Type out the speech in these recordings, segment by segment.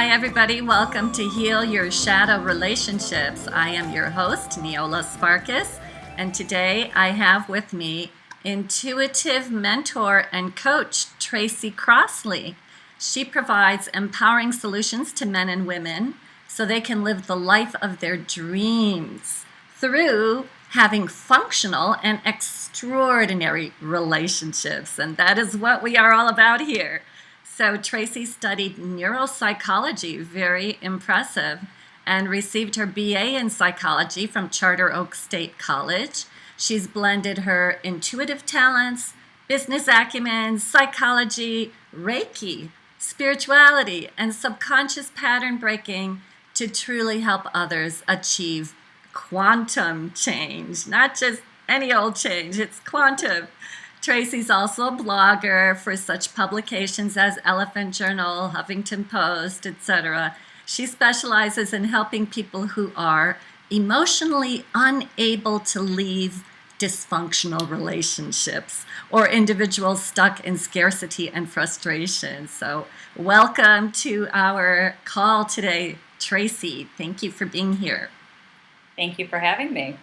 Hi, everybody. Welcome to Heal Your Shadow Relationships. I am your host, Neola Sparkus, and today I have with me intuitive mentor and coach, Tracy Crossley. She provides empowering solutions to men and women so they can live the life of their dreams through having functional and extraordinary relationships. And that is what we are all about here. So Tracy studied neuropsychology, very impressive, and received her BA in psychology from Charter Oak State College. She's blended her intuitive talents, business acumen, psychology, Reiki, spirituality, and subconscious pattern breaking to truly help others achieve quantum change. Not just any old change, it's quantum. Tracy's also a blogger for such publications as Elephant Journal, Huffington Post, etc. She specializes in helping people who are emotionally unable to leave dysfunctional relationships or individuals stuck in scarcity and frustration. So welcome to our call today, Tracy. Thank you for being here. Thank you for having me.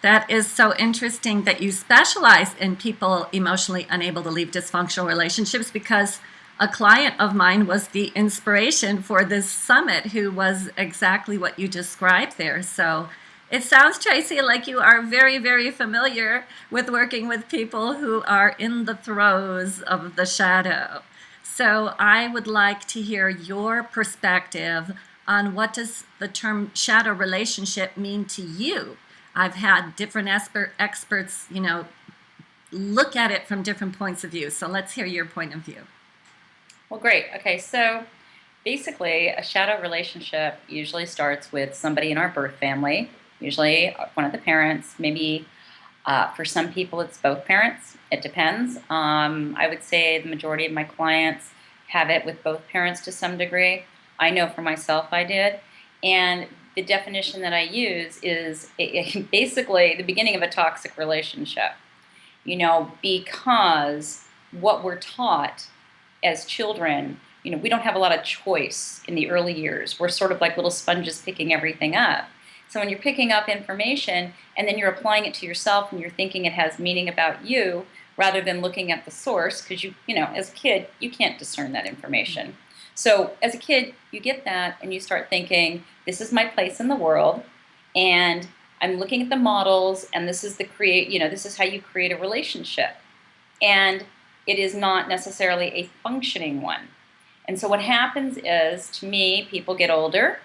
That is so interesting that you specialize in people emotionally unable to leave dysfunctional relationships, because a client of mine was the inspiration for this summit who was exactly what you described there. So it sounds, Tracy, like you are very, very familiar with working with people who are in the throes of the shadow. So I would like to hear your perspective on what does the term shadow relationship mean to you. I've had different experts, look at it from different points of view. So let's hear your point of view. Well, great. Okay, so basically a shadow relationship usually starts with somebody in our birth family, usually one of the parents. Maybe for some people it's both parents. It depends. I would say the majority of my clients have it with both parents to some degree. I know for myself I did. And the definition that I use is basically the beginning of a toxic relationship, because what we're taught as children, we don't have a lot of choice in the early years. We're sort of like little sponges picking everything up. So when you're picking up information and then you're applying it to yourself and you're thinking it has meaning about you rather than looking at the source, because as a kid, you can't discern that information. So as a kid, you get that and you start thinking, this is my place in the world, and I'm looking at the models, and this is this is how you create a relationship. And it is not necessarily a functioning one. And so what happens is, to me, people get older,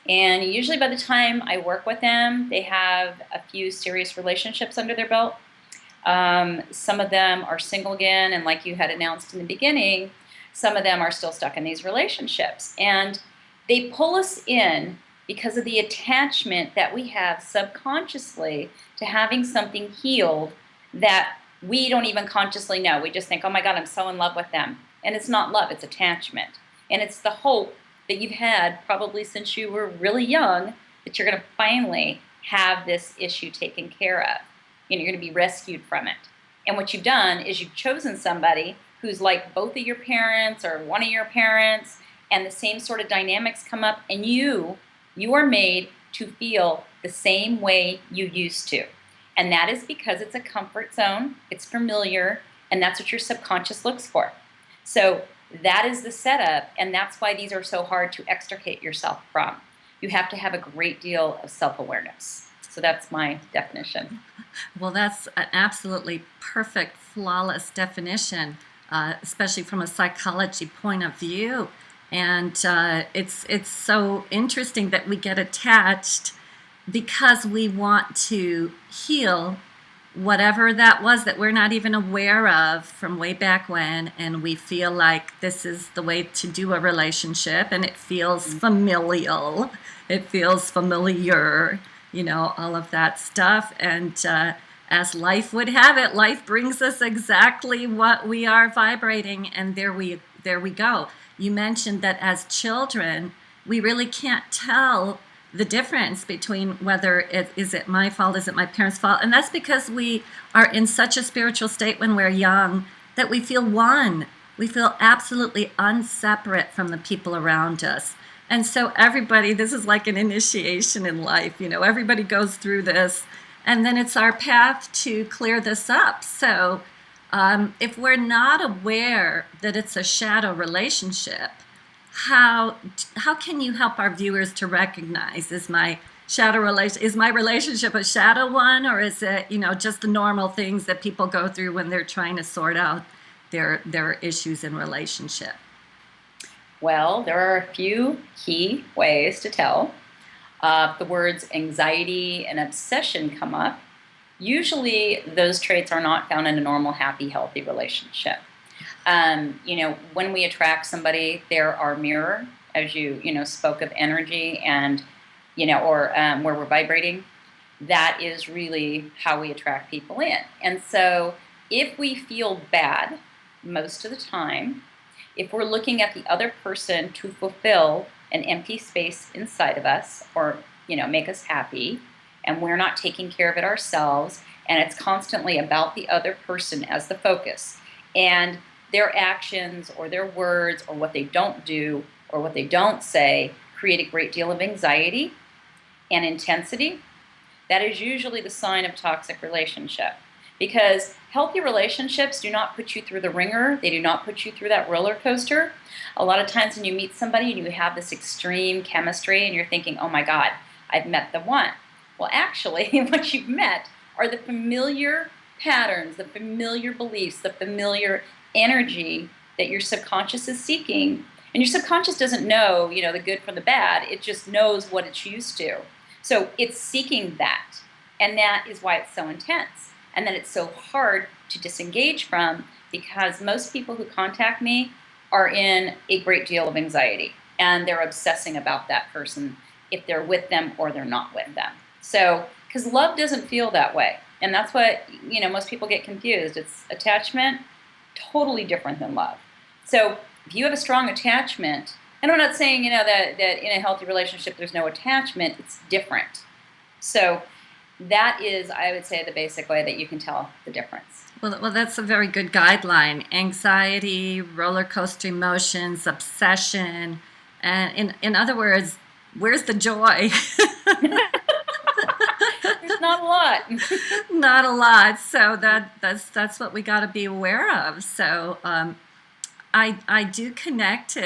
and usually by the time I work with them, they have a few serious relationships under their belt. Some of them are single again, and like you had announced in the beginning, some of them are still stuck in these relationships. And they pull us in because of the attachment that we have subconsciously to having something healed that we don't even consciously know. We just think, oh my God, I'm so in love with them. And it's not love, it's attachment. And it's the hope that you've had probably since you were really young that you're going to finally have this issue taken care of. You're going to be rescued from it. And what you've done is you've chosen somebody who's like both of your parents or one of your parents, and the same sort of dynamics come up, and you are made to feel the same way you used to. And that is because it's a comfort zone, it's familiar, and that's what your subconscious looks for. So that is the setup, and that's why these are so hard to extricate yourself from. You have to have a great deal of self-awareness. So that's my definition. Well, that's an absolutely perfect, flawless definition. Especially from a psychology point of view. And it's so interesting that we get attached because we want to heal whatever that was that we're not even aware of from way back when, and we feel like this is the way to do a relationship, and it feels familial, it feels familiar, all of that stuff. And as life would have it, life brings us exactly what we are vibrating, and there we go. You mentioned that as children, we really can't tell the difference between whether is it my fault, is it my parents' fault, and that's because we are in such a spiritual state when we're young that we feel one we feel absolutely unseparate from the people around us. And so everybody, this is like an initiation in life, everybody goes through this, and then it's our path to clear this up. So if we're not aware that it's a shadow relationship, how how can you help our viewers to recognize, is my relationship a shadow one, or is it just the normal things that people go through when they're trying to sort out their issues in relationship? Well, there are a few key ways to tell. The words anxiety and obsession come up. Usually, those traits are not found in a normal, happy, healthy relationship. When we attract somebody, they're our mirror, as you spoke of energy and, or where we're vibrating. That is really how we attract people in. And so if we feel bad most of the time, if we're looking at the other person to fulfill an empty space inside of us or, make us happy, and we're not taking care of it ourselves, and it's constantly about the other person as the focus, and their actions or their words or what they don't do or what they don't say create a great deal of anxiety and intensity, that is usually the sign of toxic relationship. Because healthy relationships do not put you through the ringer. They do not put you through that roller coaster. A lot of times when you meet somebody and you have this extreme chemistry and you're thinking, oh my God, I've met the one. Well, actually, what you've met are the familiar patterns, the familiar beliefs, the familiar energy that your subconscious is seeking. And your subconscious doesn't know, the good from the bad. It just knows what it's used to. So it's seeking that. And that is why it's so intense. And then it's so hard to disengage from, because most people who contact me are in a great deal of anxiety and they're obsessing about that person, if they're with them or they're not with them. So, because love doesn't feel that way. And that's what, most people get confused. It's attachment, totally different than love. So if you have a strong attachment, and I'm not saying, that in a healthy relationship there's no attachment, it's different. So that is, I would say, the basic way that you can tell the difference. Well, that's a very good guideline. Anxiety, roller coaster emotions, obsession, and in other words, where's the joy? There's not a lot. Not a lot. So that's what we got to be aware of. So I did connect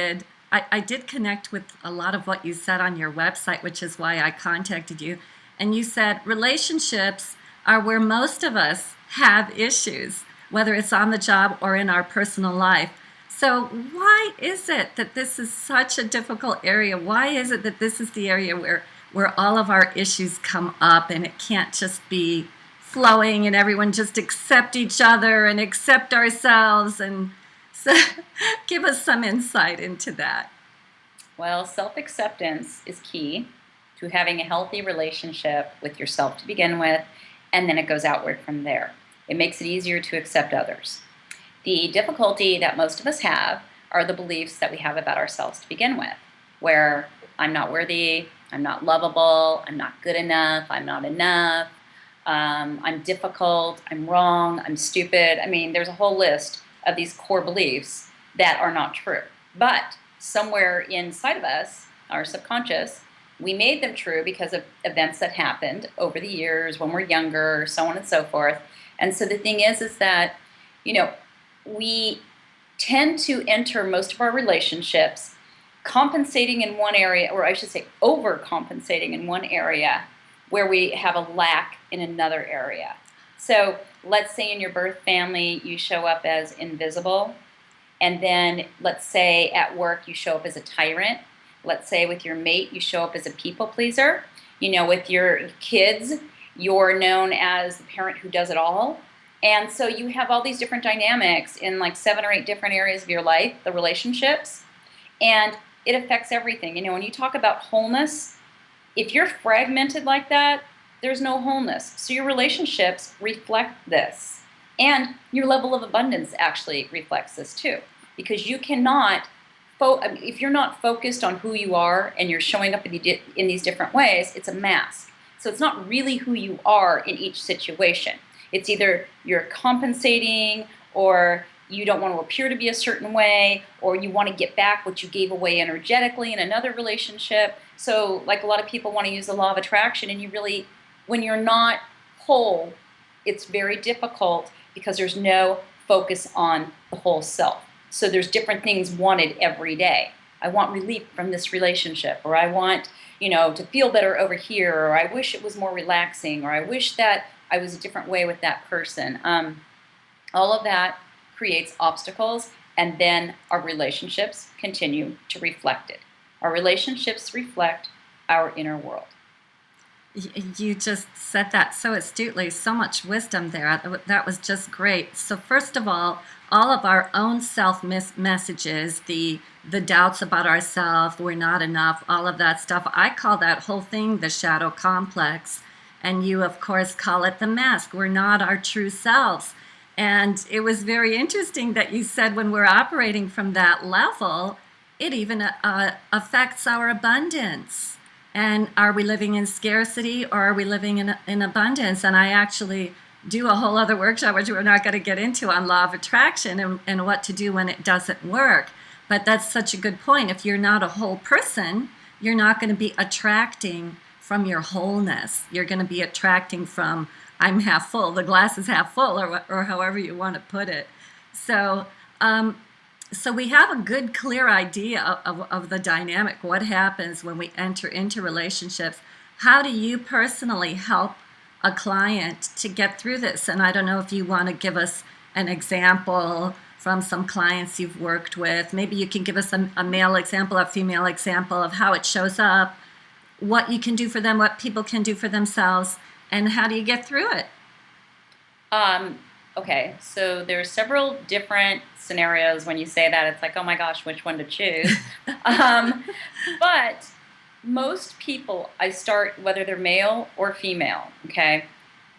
with a lot of what you said on your website, which is why I contacted you. And you said relationships are where most of us have issues, whether it's on the job or in our personal life. So why is it that this is such a difficult area? Why is it that this is the area where all of our issues come up, and it can't just be flowing and everyone just accept each other and accept ourselves? And so give us some insight into that. Well, self-acceptance is key to having a healthy relationship with yourself to begin with, and then it goes outward from there. It makes it easier to accept others. The difficulty that most of us have are the beliefs that we have about ourselves to begin with, where I'm not worthy, I'm not lovable, I'm not good enough, I'm not enough, I'm difficult, I'm wrong, I'm stupid. I mean, there's a whole list of these core beliefs that are not true. But somewhere inside of us, our subconscious, we made them true because of events that happened over the years when we're younger, so on and so forth. And so the thing is that, we tend to enter most of our relationships compensating in one area, or I should say overcompensating in one area where we have a lack in another area. So let's say in your birth family, you show up as invisible. And then let's say at work, you show up as a tyrant. Let's say with your mate, you show up as a people pleaser. With your kids, you're known as the parent who does it all. And so you have all these different dynamics in like 7 or 8 different areas of your life, the relationships, and it affects everything. When you talk about wholeness, if you're fragmented like that, there's no wholeness. So your relationships reflect this. And your level of abundance actually reflects this too. Because you cannot, if you're not focused on who you are and you're showing up in these different ways, it's a mask. So it's not really who you are in each situation. It's either you're compensating or you don't want to appear to be a certain way, or you want to get back what you gave away energetically in another relationship. So like a lot of people want to use the law of attraction, and you really, when you're not whole, it's very difficult because there's no focus on the whole self. So there's different things wanted every day. I want relief from this relationship, or I want, to feel better over here, or I wish it was more relaxing, or I wish that I was a different way with that person. All of that creates obstacles, and then our relationships continue to reflect it. Our relationships reflect our inner world. You just said that so astutely, so much wisdom there. That was just great. So first of all of our own self messages, the doubts about ourselves, we're not enough, all of that stuff, I call that whole thing the shadow complex. And you, of course, call it the mask. We're not our true selves. And it was very interesting that you said when we're operating from that level, it even affects our abundance. And are we living in scarcity, or are we living in abundance? And I actually do a whole other workshop, which we're not going to get into, on law of attraction and what to do when it doesn't work. But that's such a good point. If you're not a whole person, you're not going to be attracting from your wholeness. You're going to be attracting from, I'm half full, the glass is half full, or however you want to put it. So so we have a good, clear idea of the dynamic, what happens when we enter into relationships. How do you personally help a client to get through this? And I don't know if you want to give us an example from some clients you've worked with. Maybe you can give us a male example, a female example of how it shows up, what you can do for them, what people can do for themselves, and how do you get through it? Okay, so there's several different scenarios. When you say that, it's like, oh my gosh, which one to choose? But most people, I start, whether they're male or female, okay,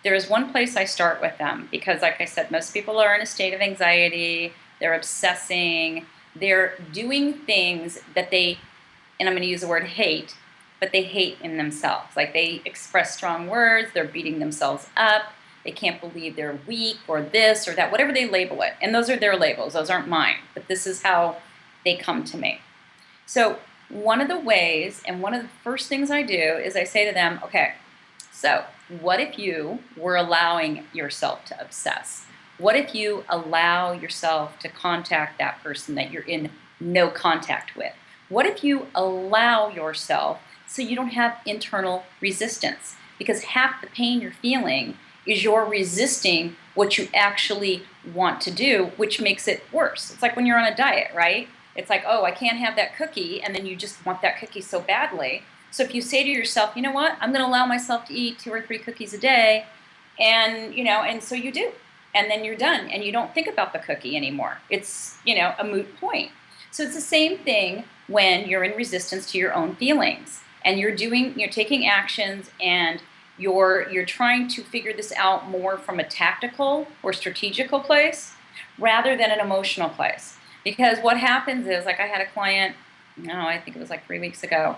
there's one place I start with them because, like I said, most people are in a state of anxiety, they're obsessing, they're doing things that they, and I'm going to use the word hate, but they hate in themselves. Like they express strong words, they're beating themselves up, they can't believe they're weak or this or that, whatever they label it. And those are their labels, those aren't mine, but this is how they come to me. So one of the ways, and one of the first things I do is I say to them, okay, so what if you were allowing yourself to obsess? What if you allow yourself to contact that person that you're in no contact with? What if you allow yourself so you don't have internal resistance? Because half the pain you're feeling is you're resisting what you actually want to do, which makes it worse. It's like when you're on a diet, right? It's like, oh, I can't have that cookie, and then you just want that cookie so badly. So if you say to yourself, you know what, I'm going to allow myself to eat 2 or 3 cookies a day, and and so you do, and then you're done, and you don't think about the cookie anymore. It's a moot point. So it's the same thing when you're in resistance to your own feelings, and you're taking actions, and you're trying to figure this out more from a tactical or strategical place rather than an emotional place. Because what happens is, like I had a client, I think it was like 3 weeks ago,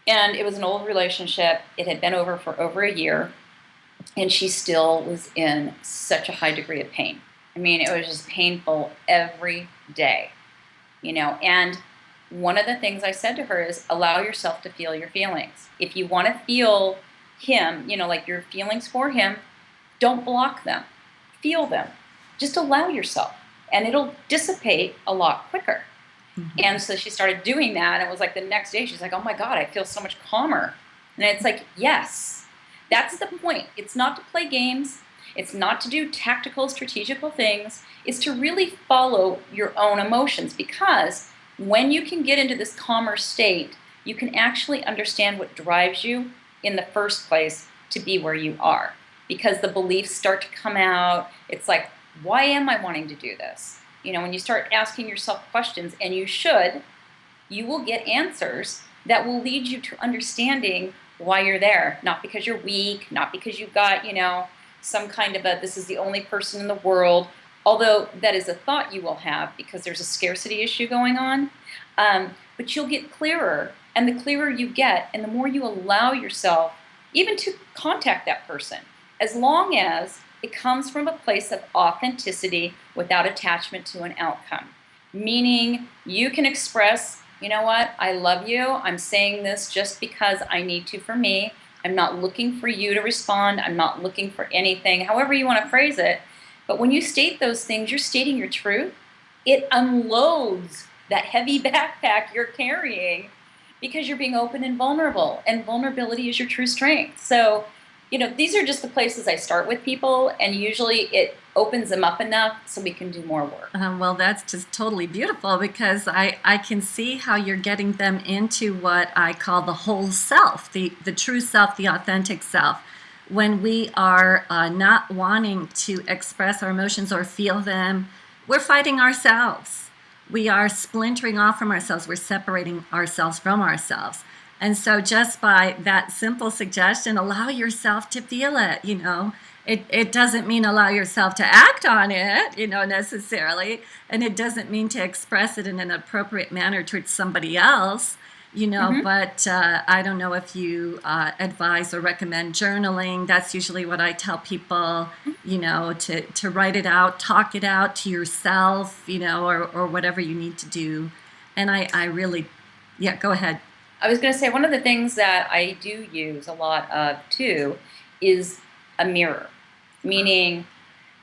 and it was an old relationship. It had been over for over a year, and she still was in such a high degree of pain. I mean, it was just painful every day, and one of the things I said to her is allow yourself to feel your feelings. If you want to feel him, like your feelings for him, don't block them. Feel them. Just allow yourself, and it'll dissipate a lot quicker. Mm-hmm. And so she started doing that, and it was like the next day she's like, oh my God, I feel so much calmer. And it's like, yes, that's the point. It's not to play games. It's not to do tactical, strategical things. It's to really follow your own emotions, because when you can get into this calmer state, you can actually understand what drives you in the first place to be where you are, because the beliefs start to come out. It's like, why am I wanting to do this? When you start asking yourself questions, and you will get answers that will lead you to understanding why you're there. Not because you're weak, not because you've got, some kind of this is the only person in the world, although that is a thought you will have because there's a scarcity issue going on. But you'll get clearer. And the clearer you get, and the more you allow yourself even to contact that person, as long as It comes from a place of authenticity without attachment to an outcome. Meaning you can express, you know what, I love you. I'm saying this just because I need to for me. I'm not looking for you to respond. I'm not looking for anything, however you want to phrase it. But when you state those things, you're stating your truth. It unloads that heavy backpack you're carrying because you're being open and vulnerable. And vulnerability is your true strength. So, these are just the places I start with people, and usually it opens them up enough so we can do more work. Well, that's just totally beautiful because I can see how you're getting them into what I call the whole self, the true self, the authentic self. When we are not wanting to express our emotions or feel them, we're fighting ourselves. We are splintering off from ourselves. We're separating ourselves from ourselves. And so just by that simple suggestion, allow yourself to feel it, It doesn't mean allow yourself to act on it, necessarily. And it doesn't mean to express it in an appropriate manner towards somebody else, but I don't know if you advise or recommend journaling. That's usually what I tell people, to write it out, talk it out to yourself, or whatever you need to do. And I really, yeah, go ahead. I was going to say, one of the things that I do use a lot of too is a mirror, meaning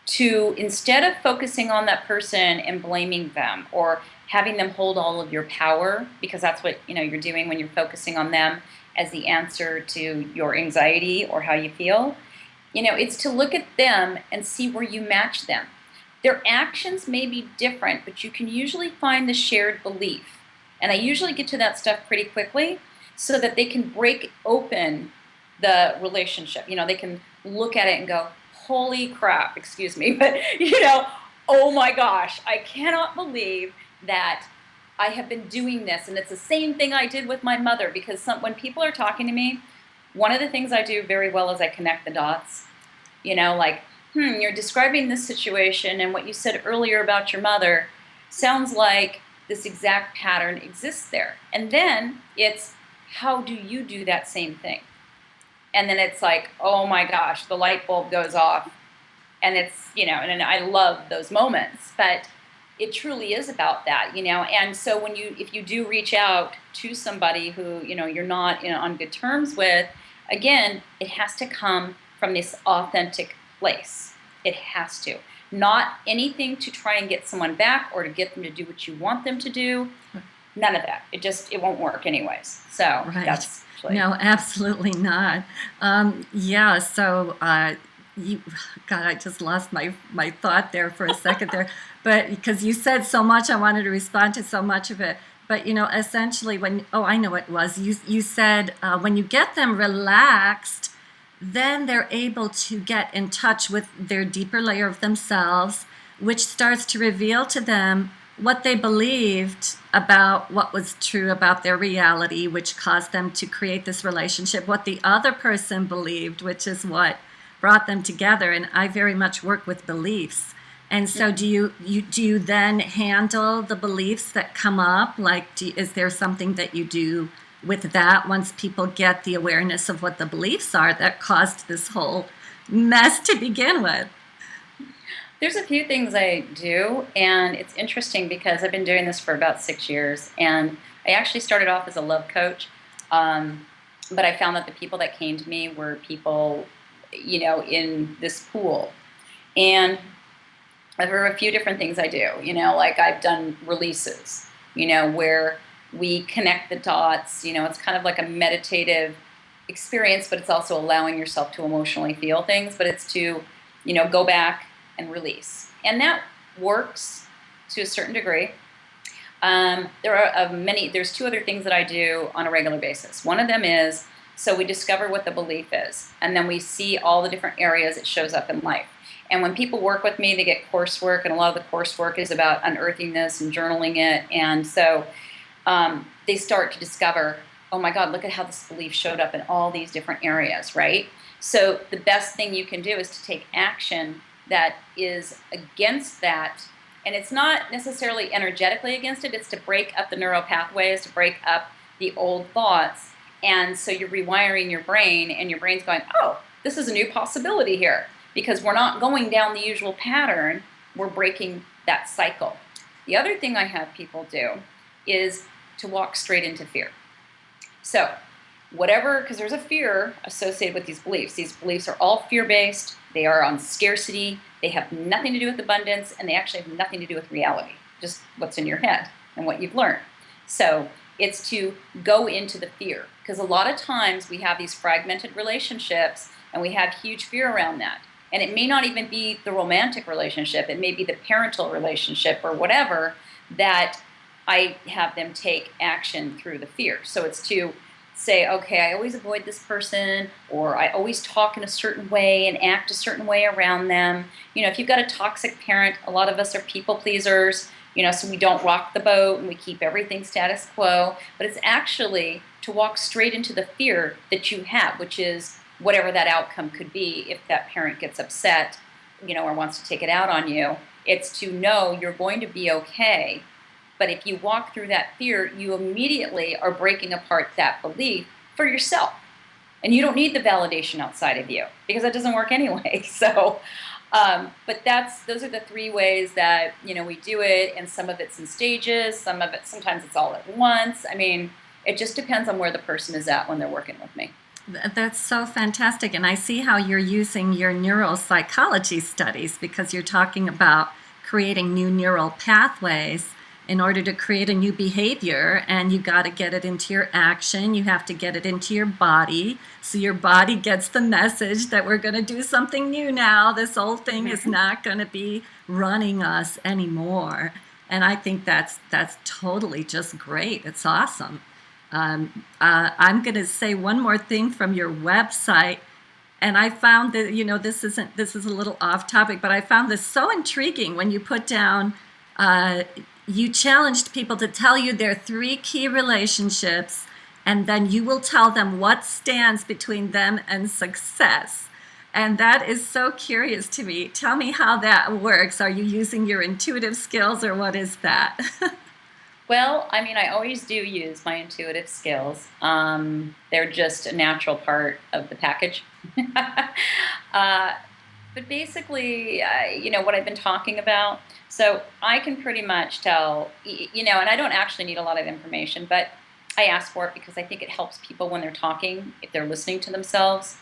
to, instead of focusing on that person and blaming them or having them hold all of your power, because that's what you're doing when you're focusing on them as the answer to your anxiety or how you feel. It's to look at them and see where you match them. Their actions may be different, but you can usually find the shared belief. And I usually get to that stuff pretty quickly so that they can break open the relationship. They can look at it and go, holy crap, excuse me, but, oh my gosh, I cannot believe that I have been doing this. And it's the same thing I did with my mother, because when people are talking to me, one of the things I do very well is I connect the dots. You're describing this situation, and what you said earlier about your mother sounds like this exact pattern exists there. And then it's, how do you do that same thing? And then it's like, oh my gosh, the light bulb goes off. And it's, and I love those moments, but it truly is about that, And so if you do reach out to somebody who, you're not on good terms with, again, it has to come from this authentic place. It has to. Not anything to try and get someone back or to get them to do what you want them to do. None of that. It won't work anyways. So right. That's no, absolutely not. Yeah. So, God, I just lost my thought there for a second there, but because you said so much, I wanted to respond to so much of it. But essentially, I know what it was. You said when you get them relaxed, then they're able to get in touch with their deeper layer of themselves, which starts to reveal to them what they believed about what was true about their reality, which caused them to create this relationship, what the other person believed, which is what brought them together. And I very much work with beliefs. And so do you then handle the beliefs that come up? Is there something that you do with that once people get the awareness of what the beliefs are that caused this whole mess to begin with? There's a few things I do, and it's interesting because I've been doing this for about 6 years, and I actually started off as a love coach, but I found that the people that came to me were people, in this pool. And there are a few different things I do, like I've done releases, where we connect the dots. It's kind of like a meditative experience, but it's also allowing yourself to emotionally feel things, but it's to, go back and release. And that works to a certain degree. There's two other things that I do on a regular basis. One of them is, so we discover what the belief is, and then we see all the different areas it shows up in life. And when people work with me, they get coursework, and a lot of the coursework is about unearthing this and journaling it. And so they start to discover, oh my God, look at how this belief showed up in all these different areas, right? So the best thing you can do is to take action that is against that. And it's not necessarily energetically against it. It's to break up the neural pathways, to break up the old thoughts. And so you're rewiring your brain, and your brain's going, oh, this is a new possibility here. because we're not going down the usual pattern. We're breaking that cycle. The other thing I have people do is to walk straight into fear. So whatever, because there's a fear associated with these beliefs. These beliefs are all fear-based. They are on scarcity. They have nothing to do with abundance, and they actually have nothing to do with reality, just what's in your head and what you've learned. So it's to go into the fear, because a lot of times we have these fragmented relationships and we have huge fear around that. And it may not even be the romantic relationship. It may be the parental relationship or whatever that I have them take action through the fear. So it's to say, okay, I always avoid this person, or I always talk in a certain way and act a certain way around them. If you've got a toxic parent, a lot of us are people pleasers, so we don't rock the boat and we keep everything status quo. But it's actually to walk straight into the fear that you have, which is whatever that outcome could be if that parent gets upset, or wants to take it out on you. It's to know you're going to be okay. But if you walk through that fear, you immediately are breaking apart that belief for yourself. And you don't need the validation outside of you, because that doesn't work anyway. So, but those are the three ways that, we do it. And some of it's in stages, sometimes it's all at once. I mean, it just depends on where the person is at when they're working with me. That's so fantastic. And I see how you're using your neuropsychology studies, because you're talking about creating new neural pathways in order to create a new behavior, and you got to get it into your action. You have to get it into your body, so your body gets the message that we're going to do something new now. This old thing is not going to be running us anymore. And I think that's totally just great. It's awesome. I'm going to say one more thing from your website. And I found that, this is a little off topic, but I found this so intriguing when you put down, you challenged people to tell you their 3 key relationships, and then you will tell them what stands between them and success. And that is so curious to me. Tell me how that works. Are you using your intuitive skills, or what is that? Well, I mean, I always do use my intuitive skills. They're just a natural part of the package. But basically, what I've been talking about, so I can pretty much tell, and I don't actually need a lot of information, but I ask for it because I think it helps people when they're talking, if they're listening to themselves,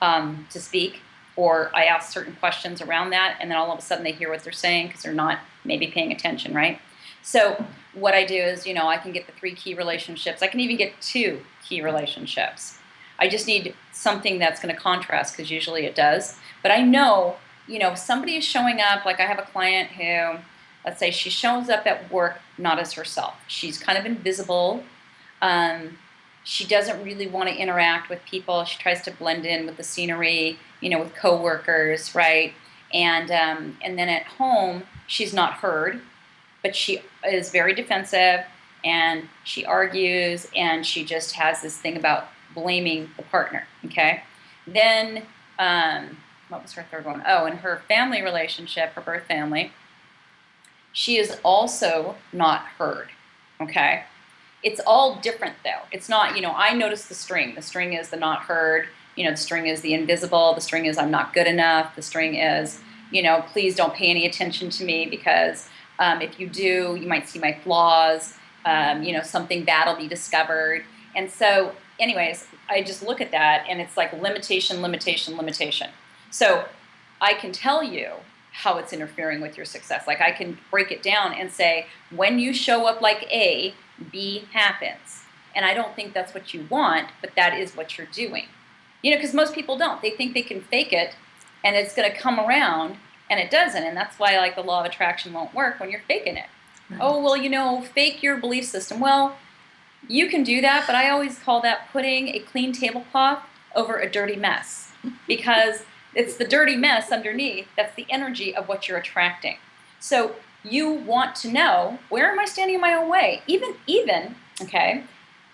to speak, or I ask certain questions around that, and then all of a sudden they hear what they're saying because they're not maybe paying attention, right? So what I do is, I can get the 3 key relationships. I can even get 2 key relationships. I just need something that's going to contrast, because usually it does. But I know, if somebody is showing up, like I have a client who, let's say she shows up at work not as herself. She's kind of invisible. She doesn't really want to interact with people. She tries to blend in with the scenery, with coworkers, right? And then at home, she's not heard, but she is very defensive, and she argues, and she just has this thing about blaming the partner, okay? Then, what was her third one? Oh, in her family relationship, her birth family, she is also not heard, okay? It's all different, though. It's not, I notice the string. The string is the not heard. The string is the invisible. The string is I'm not good enough. The string is, please don't pay any attention to me, because if you do, you might see my flaws. Something bad will be discovered. And so, anyways, I just look at that, and it's like limitation, limitation, limitation. So I can tell you how it's interfering with your success. Like, I can break it down and say, when you show up like A, B happens. And I don't think that's what you want, but that is what you're doing. Because most people don't. They think they can fake it, and it's going to come around, and it doesn't. And that's why, like, the law of attraction won't work when you're faking it. Right. Oh, well, fake your belief system. Well, you can do that, but I always call that putting a clean tablecloth over a dirty mess, because it's the dirty mess underneath that's the energy of what you're attracting. So you want to know, where am I standing in my own way? Even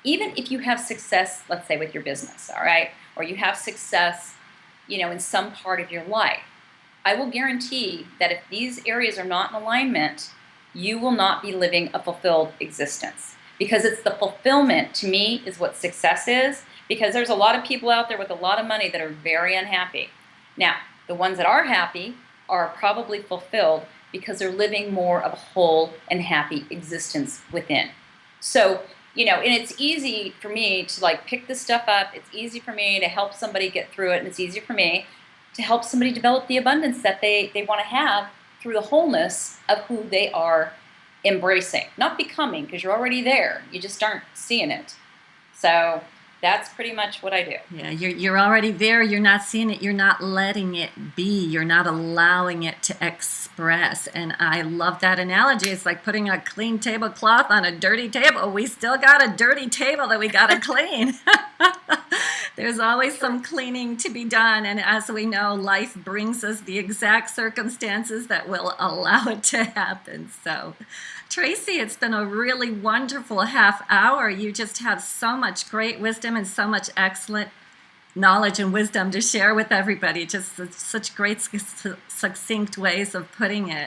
if you have success, let's say with your business, all right, or you have success, in some part of your life, I will guarantee that if these areas are not in alignment, you will not be living a fulfilled existence. Because it's the fulfillment, to me, is what success is. Because there's a lot of people out there with a lot of money that are very unhappy. Now, The ones that are happy are probably fulfilled because they're living more of a whole and happy existence within. So, and it's easy for me to like pick this stuff up. It's easy for me to help somebody get through it. And it's easy for me to help somebody develop the abundance that they want to have through the wholeness of who they are embracing. Not becoming, because you're already there. You just aren't seeing it. So that's pretty much what I do. Yeah, you're already there. You're not seeing it. You're not letting it be. You're not allowing it to express. And I love that analogy. It's like putting a clean tablecloth on a dirty table. We still got a dirty table that we got to clean. There's always some cleaning to be done. And as we know, life brings us the exact circumstances that will allow it to happen. So, Tracy, it's been a really wonderful half hour. You just have so much great wisdom and so much excellent knowledge and wisdom to share with everybody. Just such great, succinct ways of putting it.